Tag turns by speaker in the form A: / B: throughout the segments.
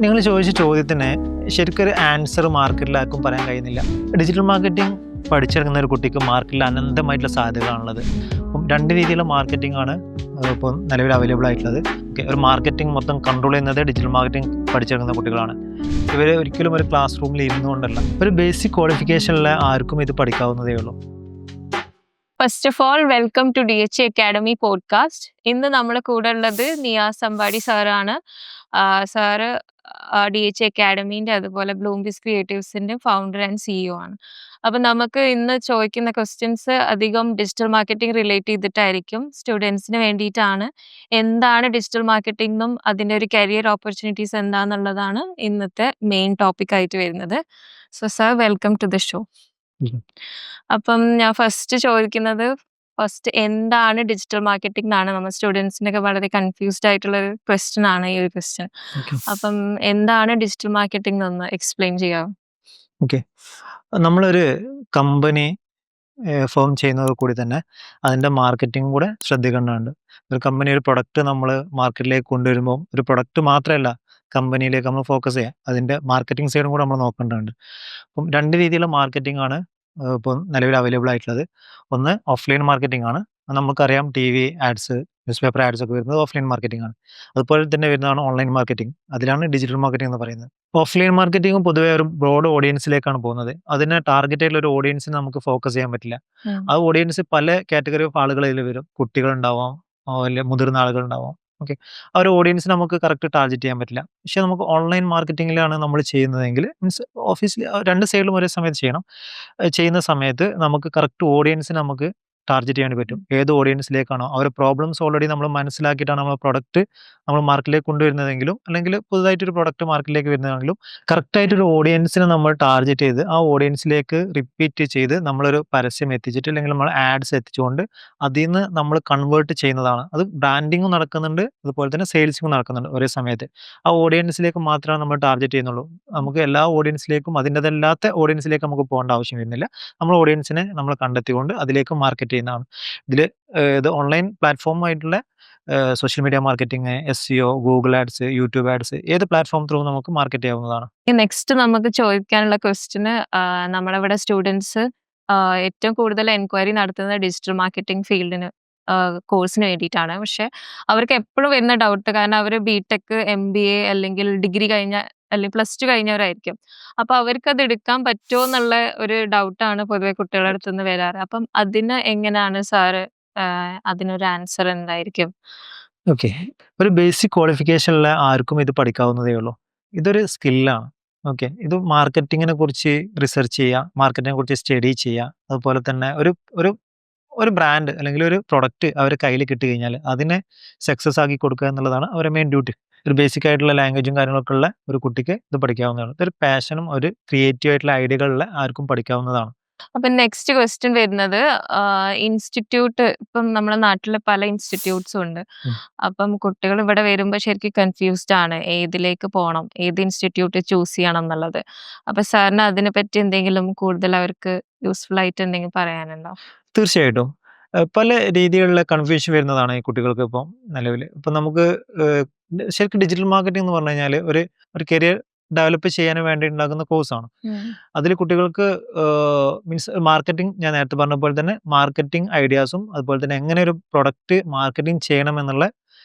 A: നിങ്ങൾ ചോദിച്ച ചോദ്യത്തിന് ശരിക്കൊരു ആൻസർ മാർക്കറ്റിലാർക്കും പറയാൻ കഴിയുന്നില്ല. ഡിജിറ്റൽ മാർക്കറ്റിംഗ് പഠിച്ചെടുക്കുന്ന ഒരു കുട്ടിക്ക് മാർക്കറ്റിൽ അനന്തമായിട്ടുള്ള സാധ്യതകളാണുള്ളത്. അപ്പം 2 രീതിയിലുള്ള മാർക്കറ്റിംഗ് ആണ് ഇപ്പം നിലവിൽ അവൈലബിൾ ആയിട്ടുള്ളത്. ഒരു മാർക്കറ്റിംഗ് മൊത്തം കൺട്രോൾ ചെയ്യുന്നത് ഡിജിറ്റൽ മാർക്കറ്റിംഗ് പഠിച്ചെടുക്കുന്ന കുട്ടികളാണ്. ഇവർ ഒരിക്കലും ഒരു ക്ലാസ് റൂമിൽ ഇരുന്നുകൊണ്ടല്ല, ഒരു ബേസിക് ക്വാളിഫിക്കേഷനുള്ള ആർക്കും ഇത് പഠിക്കാവുന്നതേ ഉള്ളൂ.
B: First of all welcome to DHA academy podcast. ഇന്ന് നമ്മുടെ കൂടെ ഉള്ളത് നിയാസ് അമ്പാടി സാറാണ്. സാറ് DHA അക്കാഡമീൻ്റെ അതുപോലെ ബ്ലൂംബിസ് ക്രിയേറ്റീവ്സിൻ്റെ ഫൗണ്ടർ ആൻഡ് CEO ആണ്. അപ്പം നമുക്ക് ഇന്ന് ചോദിക്കുന്ന ക്വസ്റ്റ്യൻസ് അധികം ഡിജിറ്റൽ മാർക്കറ്റിംഗ് റിലേറ്റ് ചെയ്തിട്ടായിരിക്കും. സ്റ്റുഡൻസിന് വേണ്ടിയിട്ടാണ്. എന്താണ് ഡിജിറ്റൽ മാർക്കറ്റിംഗ് എന്നും അതിൻ്റെ ഒരു കരിയർ ഓപ്പർച്യൂണിറ്റീസ് എന്താണെന്നുള്ളതാണ് ഇന്നത്തെ മെയിൻ ടോപ്പിക് ആയിട്ട് വരുന്നത്. So sir, welcome to the show. അപ്പം ഞാൻ ഫസ്റ്റ് എന്താണ് ഡിജിറ്റൽ മാർക്കറ്റിംഗ് എന്നാണ്. നമ്മൾ സ്റ്റുഡൻസിനൊക്കെ വളരെ കൺഫ്യൂസ്ഡ് ആയിട്ടുള്ള ഒരു ക്വസ്റ്റ്യൻ ആണ് ഈ ഒരു ക്വസ്റ്റ്യൻ. അപ്പം എന്താണ് ഡിജിറ്റൽ മാർക്കറ്റിംഗ് എന്നൊന്ന് എക്സ്പ്ലെയിൻ ചെയ്യാമോ?
A: ഓക്കെ, നമ്മളൊരു കമ്പനി ഫോം ചെയ്യുന്നത് കൂടി തന്നെ അതിൻ്റെ മാർക്കറ്റിംഗ് കൂടെ ശ്രദ്ധിക്കേണ്ടതുണ്ട്. ഒരു കമ്പനി ഒരു പ്രൊഡക്റ്റ് നമ്മൾ മാർക്കറ്റിലേക്ക് കൊണ്ടുവരുമ്പോൾ ഒരു പ്രൊഡക്റ്റ് മാത്രമല്ല കമ്പനിയിലേക്ക് നമ്മൾ ഫോക്കസ് ചെയ്യുക, അതിൻ്റെ മാർക്കറ്റിംഗ് സൈഡും കൂടെ നമ്മൾ നോക്കേണ്ടതുണ്ട്. അപ്പം 2 രീതിയിലുള്ള മാർക്കറ്റിംഗ് ആണ് ഇപ്പം നിലവിൽ അവൈലബിൾ ആയിട്ടുള്ളത്. ഒന്ന് ഓഫ്ലൈൻ മാർക്കറ്റിംഗ് ആണ്. അത് നമുക്കറിയാം, TV ads, newspaper ads ഒക്കെ വരുന്നത് ഓഫ്ലൈൻ മാർക്കറ്റിംഗ് ആണ്. അതുപോലെ തന്നെ വരുന്നതാണ് ഓൺലൈൻ മാർക്കറ്റിംഗ്. അതിലാണ് ഡിജിറ്റൽ മാർക്കറ്റിംഗ് എന്ന് പറയുന്നത്. ഓഫ്ലൈൻ മാർക്കറ്റിംഗ് പൊതുവേ ഒരു ബ്രോഡ് ഓഡിയൻസിലേക്കാണ് പോകുന്നത്. അതിന് ടാർഗറ്റ് ആയിട്ടുള്ള ഒരു ഓഡിയൻസിന് നമുക്ക് ഫോക്കസ് ചെയ്യാൻ പറ്റില്ല. ആ ഓഡിയൻസ് പല കാറ്റഗറി ഓഫ് ആളുകളിൽ വരും. കുട്ടികളുണ്ടാവാം, അല്ലെങ്കിൽ മുതിർന്ന ആളുകളുണ്ടാവാം. ഓക്കെ, ആ ഒരു ഓഡിയൻസിന് നമുക്ക് കറക്റ്റ് ടാർഗറ്റ് ചെയ്യാൻ പറ്റില്ല. പക്ഷെ നമുക്ക് ഓൺലൈൻ മാർക്കറ്റിങ്ങിലാണ് നമ്മൾ ചെയ്യുന്നതെങ്കിൽ മീൻസ് ഓഫീസിൽ 2 സൈഡിലും ഒരേ സമയത്ത് ചെയ്യണം. ചെയ്യുന്ന സമയത്ത് നമുക്ക് കറക്റ്റ് ഓഡിയൻസിന് നമുക്ക് ടാർഗറ്റ് ചെയ്യാൻ പറ്റും. ഏത് ഓഡിയൻസിലേക്കാണോ അവരുടെ പ്രോബ്ലംസ് ഓൾറെഡി നമ്മൾ മനസ്സിലാക്കിയിട്ടാണ് നമ്മൾ പ്രൊഡക്റ്റ് നമ്മൾ മാർക്കറ്റിലേക്ക് കൊണ്ടുവരുന്നതെങ്കിലും, അല്ലെങ്കിൽ പുതുതായിട്ടൊരു പ്രൊഡക്റ്റ് മാർക്കറ്റിലേക്ക് വരുന്നതാണെങ്കിലും കറക്റ്റായിട്ടൊരു ഓഡിയൻസിനെ നമ്മൾ ടാർഗറ്റ് ചെയ്ത് ആ ഓഡിയൻസിലേക്ക് റിപ്പീറ്റ് ചെയ്ത് നമ്മളൊരു പരസ്യം എത്തിച്ചിട്ട്, അല്ലെങ്കിൽ നമ്മൾ ആഡ്സ് എത്തിച്ചുകൊണ്ട് അതിൽ നിന്ന് നമ്മൾ കൺവേർട്ട് ചെയ്യുന്നതാണ്. അത് ബ്രാൻഡിങ്ങും നടക്കുന്നുണ്ട്, അതുപോലെ തന്നെ സെയിൽസിങ്ങും നടക്കുന്നുണ്ട് ഒരേ സമയത്ത്. ആ ഓഡിയൻസിലേക്ക് മാത്രമാണ് നമ്മൾ ടാർഗറ്റ് ചെയ്യുന്നുള്ളൂ. നമുക്ക് എല്ലാ ഓഡിയൻസിലേക്കും അതിൻ്റെതല്ലാത്ത ഓഡിയൻസിലേക്ക് നമുക്ക് പോകേണ്ട ആവശ്യം വരുന്നില്ല. നമ്മൾ ഓഡിയൻസിനെ നമ്മൾ കണ്ടെത്തിക്കൊണ്ട് അതിലേക്ക് മാർക്കറ്റ് ചെയ്യുന്നതാണ്. ഇതിൽ ഇത് ഓൺലൈൻ പ്ലാറ്റ്ഫോമായിട്ടുള്ള social media marketing, SEO, Google ads, YouTube ads, ഏത് പ്ലാറ്റ്ഫോം ത്രൂ നമുക്ക് മാർക്കറ്റ് ചെയ്യാവുന്നതാണ്.
B: നെക്സ്റ്റ് നമുക്ക് ചോദിക്കാനുള്ള ക്വസ്റ്റ്യന്, നമ്മളിവിടെ സ്റ്റുഡൻസ് ഏറ്റവും കൂടുതൽ എൻക്വയറി നടത്തുന്നത് ഡിജിറ്റൽ മാർക്കറ്റിംഗ് ഫീൽഡിന് കോഴ്സിന് വേണ്ടിയിട്ടാണ്. പക്ഷെ അവർക്ക് എപ്പോഴും വരുന്ന ഡൗട്ട്, കാരണം അവർ BTech, MBA അല്ലെങ്കിൽ ഡിഗ്രി കഴിഞ്ഞ അല്ലെങ്കിൽ +2 കഴിഞ്ഞവരായിരിക്കും. അപ്പോൾ അവർക്കത് എടുക്കാൻ പറ്റുമോ എന്നുള്ള ഒരു ഡൗട്ടാണ് പൊതുവെ കുട്ടികളുടെ അടുത്ത് നിന്ന് വരാറ്. അപ്പം അതിന് എങ്ങനെയാണ് സാറ്, അതിനൊരു ആൻസർ എന്തായിരിക്കും?
A: ഓക്കെ, ഒരു ബേസിക് ക്വാളിഫിക്കേഷനുള്ള ആർക്കും ഇത് പഠിക്കാവുന്നതേ ഉള്ളൂ. ഇതൊരു സ്കില്ലാണ്. ഓക്കെ, ഇത് മാർക്കറ്റിങ്ങിനെ കുറിച്ച് റിസർച്ച് ചെയ്യുക, മാർക്കറ്റിനെ കുറിച്ച് സ്റ്റഡി ചെയ്യുക, അതുപോലെ തന്നെ ഒരു ഒരു ഒരു ബ്രാൻഡ് അല്ലെങ്കിൽ ഒരു പ്രൊഡക്റ്റ് അവരുടെ കയ്യിൽ കിട്ടി കഴിഞ്ഞാൽ അതിനെ സക്സസ് ആക്കി കൊടുക്കുക എന്നുള്ളതാണ് അവരുടെ മെയിൻ ഡ്യൂട്ടി. ഒരു ബേസിക് ആയിട്ടുള്ള ലാംഗ്വേജും കാര്യങ്ങളൊക്കെ ഉള്ള ഒരു കുട്ടിക്ക് ഇത് പഠിക്കാവുന്നതാണ്. ഇതൊരു പാഷനും ഒരു ക്രിയേറ്റീവ് ആയിട്ടുള്ള ഐഡിയകളുള്ള ആർക്കും പഠിക്കാവുന്നതാണ്.
B: അപ്പം നെക്സ്റ്റ് ക്വസ്റ്റ്യൻ വരുന്നത്, ഇൻസ്റ്റിറ്റ്യൂട്ട്, ഇപ്പം നമ്മുടെ നാട്ടിൽ പല ഇൻസ്റ്റിറ്റ്യൂട്ട്സും ഉണ്ട്. അപ്പം കുട്ടികൾ ഇവിടെ വരുമ്പോൾ ശരിക്കും കൺഫ്യൂസ്ഡ് ആണ്, ഏതിലേക്ക് പോകണം, ഏത് ഇൻസ്റ്റിറ്റ്യൂട്ട് ചൂസ് ചെയ്യണം എന്നുള്ളത്. അപ്പം സാറിന് അതിനെപ്പറ്റി എന്തെങ്കിലും കൂടുതൽ അവർക്ക് യൂസ്ഫുൾ ആയിട്ട് എന്തെങ്കിലും പറയാനുണ്ടോ?
A: തീർച്ചയായിട്ടും പല രീതിയിലുള്ള കൺഫ്യൂഷൻ വരുന്നതാണ് ഈ കുട്ടികൾക്ക് ഇപ്പം നിലവിൽ. ഇപ്പം നമുക്ക് ശരിക്കും ഡിജിറ്റൽ മാർക്കറ്റിംഗ് എന്ന് പറഞ്ഞു കഴിഞ്ഞാൽ ഒരു കരിയർ ഡെവലപ്പ് ചെയ്യാൻ വേണ്ടി ഉണ്ടാക്കുന്ന കോഴ്സാണ്. അതിൽ കുട്ടികൾക്ക് മീൻസ് മാർക്കറ്റിംഗ്, ഞാൻ നേരത്തെ പറഞ്ഞ പോലെ തന്നെ മാർക്കറ്റിംഗ് ഐഡിയാസും, അതുപോലെ തന്നെ എങ്ങനെ ഒരു പ്രൊഡക്റ്റ് മാർക്കറ്റിംഗ് ചെയ്യണം എന്നുള്ള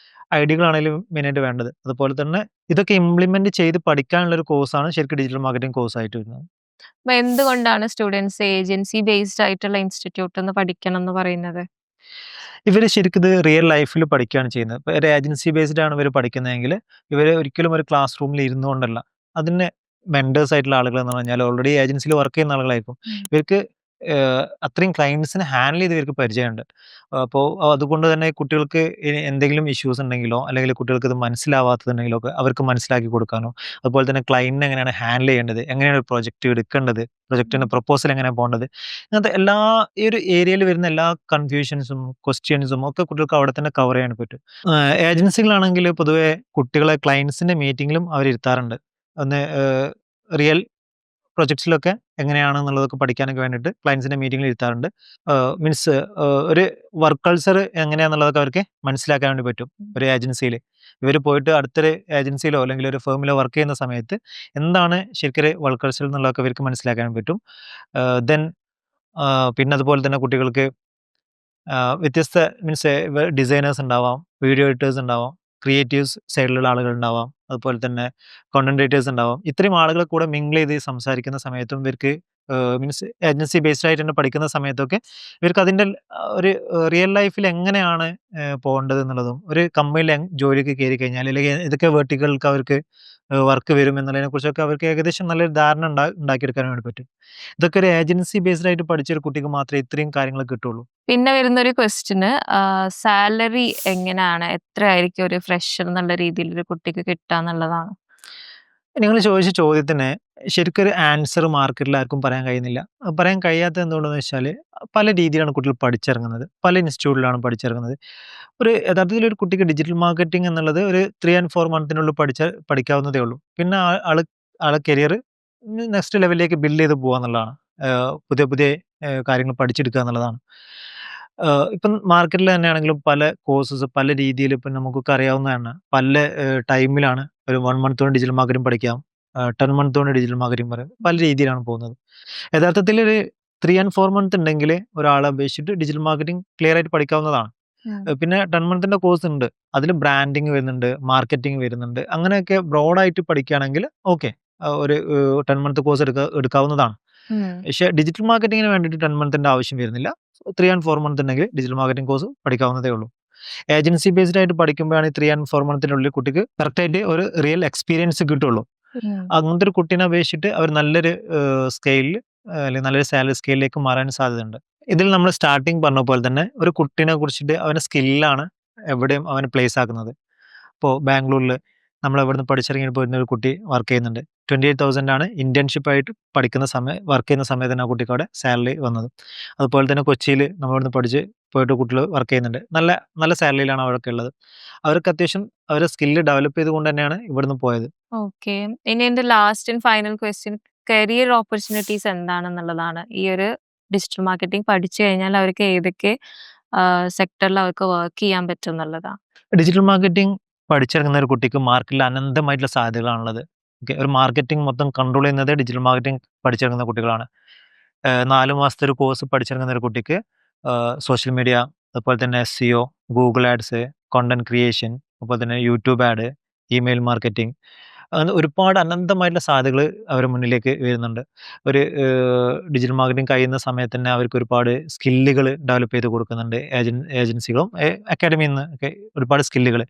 A: ഐഡിയകളാണെങ്കിലും മെയിനായിട്ട് വേണ്ടത്. അതുപോലെ തന്നെ ഇതൊക്കെ ഇംപ്ലിമെന്റ് ചെയ്ത് പഠിക്കാനുള്ള ഒരു കോഴ്സാണ് ശരിക്കും ഡിജിറ്റൽ മാർക്കറ്റിംഗ് കോഴ്സായിട്ട് വരുന്നത്.
B: അപ്പൊ എന്തുകൊണ്ടാണ് സ്റ്റുഡൻസ് ഏജൻസി ബേസ്ഡ് ആയിട്ടുള്ള ഇൻസ്റ്റിറ്റ്യൂട്ട് എന്ന് പഠിക്കണം എന്ന് പറയുന്നത്?
A: ഇവർ ശരിക്കും ഇത് റിയൽ ലൈഫിൽ പഠിക്കുകയാണ് ചെയ്യുന്നത്. ഇപ്പോൾ ഒരു ഏജൻസി ബേസ്ഡ് ആണ് ഇവർ പഠിക്കുന്നതെങ്കിൽ ഇവർ ഒരിക്കലും ഒരു ക്ലാസ് റൂമിൽ ഇരുന്നുകൊണ്ടല്ല. അതിന് മെൻറ്റേഴ്സ് ആയിട്ടുള്ള ആളുകൾ എന്ന് പറഞ്ഞാൽ ഓൾറെഡി ഏജൻസിയിൽ വർക്ക് ചെയ്യുന്ന ആളുകളായിരിക്കും. ഇവർക്ക് അത്രയും ക്ലയൻസിനെ ഹാൻഡിൽ ചെയ്ത് ഇവർക്ക് പരിചയമുണ്ട്. അപ്പോൾ അതുകൊണ്ട് തന്നെ കുട്ടികൾക്ക് എന്തെങ്കിലും ഇഷ്യൂസ് ഉണ്ടെങ്കിലോ, അല്ലെങ്കിൽ കുട്ടികൾക്ക് ഇത് മനസ്സിലാവാത്തതുണ്ടെങ്കിലോ ഒക്കെ അവർക്ക് മനസ്സിലാക്കി കൊടുക്കാനോ, അതുപോലെ തന്നെ ക്ലയൻറ്റിനെ എങ്ങനെയാണ് ഹാൻഡിൽ ചെയ്യേണ്ടത്, എങ്ങനെയാണ് ഒരു പ്രൊജക്റ്റ് എടുക്കേണ്ടത്, പ്രൊജക്റ്റിൻ്റെ പ്രൊപ്പോസൽ എങ്ങനെ പോകേണ്ടത്, ഇങ്ങനത്തെ ഈ ഒരു ഏരിയയിൽ വരുന്ന എല്ലാ കൺഫ്യൂഷൻസും ക്വസ്റ്റ്യൻസും ഒക്കെ കുട്ടികൾക്ക് അവിടെ തന്നെ കവർ ചെയ്യാൻ പറ്റും. ഏജൻസികളാണെങ്കിൽ പൊതുവെ കുട്ടികളെ ക്ലയൻസിൻ്റെ മീറ്റിങ്ങിലും അവർ ഇരുത്താറുണ്ട്. ഒന്ന് റിയൽ പ്രൊജക്ട്സിലൊക്കെ എങ്ങനെയാണെന്നുള്ളതൊക്കെ പഠിക്കാനൊക്കെ വേണ്ടിയിട്ട് ക്ലയൻസിനെ മീറ്റിംഗിൽ ഇരുത്താറുണ്ട്. മീൻസ് ഒരു വർക്ക് കൾച്ചർ എങ്ങനെയാണെന്നുള്ളതൊക്കെ അവർക്ക് മനസ്സിലാക്കാൻ വേണ്ടി പറ്റും ഒരു ഏജൻസിയിൽ. ഇവർ പോയിട്ട് അടുത്തൊരു ഏജൻസിയിലോ അല്ലെങ്കിൽ ഒരു ഫേമിലോ വർക്ക് ചെയ്യുന്ന സമയത്ത് എന്താണ് ശരിക്കൊരു വർക്ക് കൾച്ചർ എന്നുള്ളതൊക്കെ ഇവർക്ക് മനസ്സിലാക്കാൻ പറ്റും. ദെൻ പിന്നെ അതുപോലെ തന്നെ കുട്ടികൾക്ക് വ്യത്യസ്ത മീൻസ് ഡിസൈനേഴ്സ് ഉണ്ടാവാം, വീഡിയോ എഡിറ്റേഴ്സ് ഉണ്ടാവാം, ക്രിയേറ്റീവ്സ് സൈഡിലുള്ള ആളുകൾ ഉണ്ടാവാം, അതുപോലെ തന്നെ കോണ്ടന്റ് റൈറ്റേഴ്സ് ഉണ്ടാവാം. ഇത്രയും ആളുകളെ കൂടെ മിംഗിൾ ചെയ്ത് സംസാരിക്കുന്ന സമയത്തും ഇവർക്ക് മീൻസ് ഏജൻസി ബേസ്ഡ് ആയിട്ട് തന്നെ പഠിക്കുന്ന സമയത്തൊക്കെ ഇവർക്ക് അതിൻ്റെ ഒരു റിയൽ ലൈഫിൽ എങ്ങനെയാണ് പോകേണ്ടത് എന്നുള്ളതും ഒരു കമ്പനിയിൽ ജോലിക്ക് കയറി കഴിഞ്ഞാൽ അല്ലെങ്കിൽ ഏതൊക്കെ വെർട്ടിക്കൾക്ക് അവർക്ക് വർക്ക് വരും എന്നുള്ളതിനെ കുറിച്ചൊക്കെ അവർക്ക് ഏകദേശം നല്ലൊരു ധാരണ ഉണ്ടാക്കിയെടുക്കാൻ വേണ്ടി പറ്റും. ഇതൊക്കെ ഒരു ഏജൻസി ബേസ്ഡ് ആയിട്ട് പഠിച്ച ഒരു കുട്ടിക്ക് മാത്രമേ ഇത്രയും കാര്യങ്ങൾ കിട്ടുള്ളൂ.
B: പിന്നെ വരുന്നൊരു ക്വസ്റ്റ്യന് സാലറി എങ്ങനെയാണ്? എത്രയായിരിക്കും ഒരു ഫ്രഷർ എന്നുള്ള രീതിയിൽ ഒരു കുട്ടിക്ക് കിട്ടാന്നുള്ളതാണ്.
A: നിങ്ങൾ ചോദിച്ച ചോദ്യത്തിന് ശരിക്കൊരു ആൻസർ മാർക്കറ്റിൽ ആർക്കും പറയാൻ കഴിയുന്നില്ല. പറയാൻ കഴിയാത്തത് എന്തുകൊണ്ടെന്ന് വെച്ചാൽ പല രീതിയിലാണ് കുട്ടികൾ പഠിച്ചിറങ്ങുന്നത്. പല ഇൻസ്റ്റിറ്റ്യൂട്ടിലാണ് പഠിച്ചിറങ്ങുന്നത്. ഒരു യഥാർത്ഥത്തിൽ ഒരു കുട്ടിക്ക് ഡിജിറ്റൽ മാർക്കറ്റിംഗ് എന്നുള്ളത് ഒരു 3 and 4 മന്തിനുള്ളിൽ പഠിക്കാവുന്നതേ ഉള്ളൂ. പിന്നെ ആളെ കരിയർ നെക്സ്റ്റ് ലെവലിലേക്ക് ബിൽഡ് ചെയ്ത് പോകുക എന്നുള്ളതാണ്. പുതിയ പുതിയ കാര്യങ്ങൾ പഠിച്ചെടുക്കുക എന്നുള്ളതാണ്. ഇപ്പം മാർക്കറ്റിൽ തന്നെയാണെങ്കിലും പല കോഴ്സസ് പല രീതിയിൽ ഇപ്പം നമുക്കൊക്കെ അറിയാവുന്നതാണ്. പല ടൈമിലാണ് ഒരു 1 മന്ത് കൊണ്ട് ഡിജിറ്റൽ മാർക്കറ്റിംഗ് പഠിക്കാം. 10 മന്ത് കൊണ്ട് ഡിജിറ്റൽ മാർക്കറ്റിംഗ് പറയാം. പല രീതിയിലാണ് പോകുന്നത്. യഥാർത്ഥത്തിൽ ഒരു 3 and 4 മന്ത് ഉണ്ടെങ്കിൽ ഒരാളെ അപേക്ഷിച്ചിട്ട് ഡിജിറ്റൽ മാർക്കറ്റിംഗ് ക്ലിയർ ആയിട്ട് പഠിക്കാവുന്നതാണ്. പിന്നെ 10 മന്തിന്റെ കോഴ്സ് ഉണ്ട്. അതിൽ ബ്രാൻഡിങ് വരുന്നുണ്ട്, മാർക്കറ്റിംഗ് വരുന്നുണ്ട്. അങ്ങനെയൊക്കെ ബ്രോഡായിട്ട് പഠിക്കുകയാണെങ്കിൽ ഓക്കെ. ഒരു 10 മന്ത് കോഴ്സ് എടുക്കാവുന്നതാണ്. പക്ഷേ ഡിജിറ്റൽ മാർക്കറ്റിംഗിന് വേണ്ടിയിട്ട് 10 മന്തിന്റെ ആവശ്യം വരുന്നില്ല. 3 and 4 മന്ത് ഉണ്ടെങ്കിൽ ഡിജിറ്റൽ മാർക്കറ്റിംഗ് കോഴ്സ് പഠിക്കാവുന്നതേ ഉള്ളൂ. ഏജൻസി ബേസ്ഡ് ആയിട്ട് പഠിക്കുമ്പോഴാണ് 3 and 4 മന്തിനുള്ളിൽ കുട്ടിക്ക് കറക്റ്റായിട്ട് ഒരു റിയൽ എക്സ്പീരിയൻസ് കിട്ടുള്ളൂ. അങ്ങനത്തെ ഒരു കുട്ടീനെ അപേക്ഷിച്ചിട്ട് അവർ നല്ലൊരു സ്കെയിലിൽ അല്ലെങ്കിൽ നല്ലൊരു സാലറി സ്കെയിലിലേക്ക് മാറാൻ സാധ്യതയുണ്ട്. ഇതിൽ നമ്മൾ സ്റ്റാർട്ടിങ് പറഞ്ഞ പോലെ തന്നെ ഒരു കുട്ടീനെ കുറിച്ചിട്ട് അവൻ്റെ സ്കില്ലാണ് എവിടെയും അവനെ പ്ലേസ് ആക്കുന്നത്. ഇപ്പോൾ ബാംഗ്ലൂരിൽ നമ്മൾ ഇവിടുന്ന് പഠിച്ചിറങ്ങി പോയിരുന്ന ഒരു കുട്ടി വർക്ക് ചെയ്യുന്നുണ്ട്. 28,000 ആണ് ഇന്റേൺഷിപ്പായിട്ട് വർക്ക് ചെയ്യുന്ന സമയത്ത് തന്നെ ആ കുട്ടിക്ക് അവിടെ സാലറി വന്നത്. അതുപോലെ തന്നെ കൊച്ചിയിൽ നമ്മൾ ഇവിടുന്ന് പഠിച്ച് പോയിട്ട് കുട്ടികൾ വർക്ക് ചെയ്യുന്നുണ്ട്. നല്ല നല്ല സാലറിയിലാണ് അവരൊക്കെ ഉള്ളത്. അവർക്ക് അത്യാവശ്യം അവരുടെ സ്കില്ല് ഡെവലപ്പ് ചെയ്തുകൊണ്ട് തന്നെയാണ് ഇവിടുന്ന് പോയത്.
B: ഓക്കെ. ഇനി എന്റെ last and final question career opportunities എന്താണെന്നുള്ളതാണ്. ഈ ഒരു ഡിജിറ്റൽ മാർക്കറ്റിംഗ് പഠിച്ചു കഴിഞ്ഞാൽ അവർക്ക് ഏതൊക്കെ സെക്ടറിൽ അവർക്ക് വർക്ക് ചെയ്യാൻ പറ്റും എന്നുള്ളതാണ്.
A: ഡിജിറ്റൽ മാർക്കറ്റിംഗ് പഠിച്ചിറങ്ങുന്ന ഒരു കുട്ടിക്ക് മാർക്കറ്റിൽ അനന്തമായിട്ടുള്ള സാധ്യതകളാണുള്ളത്. ഓക്കെ, ഒരു മാർക്കറ്റിംഗ് മൊത്തം കൺട്രോൾ ചെയ്യുന്നത് ഡിജിറ്റൽ മാർക്കറ്റിംഗ് പഠിച്ചിറങ്ങുന്ന കുട്ടികളാണ്. 4 മാസത്തെ ഒരു കോഴ്സ് പഠിച്ചിറങ്ങുന്ന ഒരു കുട്ടിക്ക് സോഷ്യൽ മീഡിയ, അതുപോലെ തന്നെ SEO, Google ads, content creation, അതുപോലെ തന്നെ യൂട്യൂബ് ആഡ്, ഇമെയിൽ മാർക്കറ്റിംഗ്, അങ്ങനെ ഒരുപാട് അനന്തമായിട്ടുള്ള സാധ്യതകൾ അവരുടെ മുന്നിലേക്ക് വരുന്നുണ്ട്. ഒരു ഡിജിറ്റൽ മാർക്കറ്റിംഗ് കഴിയുന്ന സമയത്ത് തന്നെ അവർക്ക് ഒരുപാട് സ്കില്ലുകൾ ഡെവലപ്പ് ചെയ്ത് കൊടുക്കുന്നുണ്ട്. ഏജൻസികളും അക്കാഡമിയിൽ നിന്ന് ഒക്കെ ഒരുപാട് സ്കില്ലുകൾ,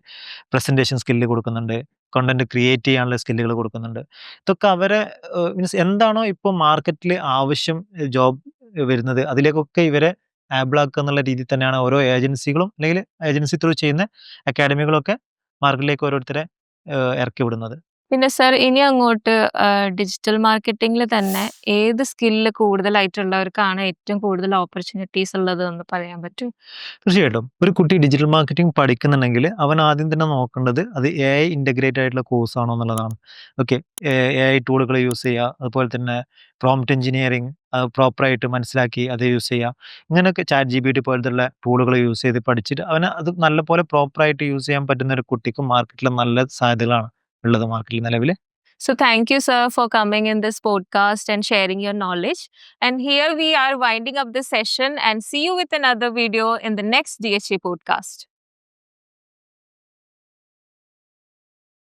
A: പ്രസൻറ്റേഷൻ സ്കില്ല് കൊടുക്കുന്നുണ്ട്, കണ്ടന്റ് ക്രിയേറ്റ് ചെയ്യാനുള്ള സ്കില്ലുകൾ കൊടുക്കുന്നുണ്ട്. ഇതൊക്കെ അവരെ മീൻസ് എന്താണോ ഇപ്പോൾ മാർക്കറ്റിൽ ആവശ്യം ജോബ് വരുന്നത് അതിലേക്കൊക്കെ ഇവരെ ആബിളാക്കുക എന്നുള്ള രീതിയിൽ തന്നെയാണ് ഓരോ ഏജൻസികളും അല്ലെങ്കിൽ ഏജൻസി ത്രൂ ചെയ്യുന്ന അക്കാഡമികളൊക്കെ മാർക്കറ്റിലേക്ക് ഓരോരുത്തരെ ഇറക്കി വിടുന്നത്.
B: പിന്നെ സർ ഇനി അങ്ങോട്ട് ഡിജിറ്റൽ മാർക്കറ്റിംഗിൽ തന്നെ ഏത് സ്കില്ല് കൂടുതലായിട്ടുള്ളവർക്കാണ് ഏറ്റവും കൂടുതൽ ഓപ്പർച്യൂണിറ്റീസ് ഉള്ളത് എന്ന് പറയാൻ പറ്റും?
A: തീർച്ചയായിട്ടും ഒരു കുട്ടി ഡിജിറ്റൽ മാർക്കറ്റിംഗ് പഠിക്കുന്നുണ്ടെങ്കിൽ അവൻ ആദ്യം തന്നെ നോക്കേണ്ടത് അത് AI ഇൻ്റഗ്രേറ്റ് ആയിട്ടുള്ള കോഴ്സ് ആണോ എന്നുള്ളതാണ്. ഓക്കെ, AI ടൂളുകൾ യൂസ് ചെയ്യുക, അതുപോലെ തന്നെ പ്രോംപ്റ്റ് എഞ്ചിനീയറിംഗ് പ്രോപ്പറായിട്ട് മനസ്സിലാക്കി അത് യൂസ് ചെയ്യുക. ഇങ്ങനെയൊക്കെ ChatGPT പോലത്തുള്ള ടൂളുകൾ യൂസ് ചെയ്ത് പഠിച്ചിട്ട് അവന് അത് നല്ലപോലെ പ്രോപ്പറായിട്ട് യൂസ് ചെയ്യാൻ പറ്റുന്ന ഒരു കുട്ടിക്ക് മാർക്കറ്റിൽ നല്ല സാധ്യതകളാണ് ഉള്ളത് മാർക്കറ്റിൽ നിലവിൽ.
B: So thank you, sir, for coming in this podcast and sharing your knowledge. And here we are winding up this session and see you with another video in the next DHA podcast.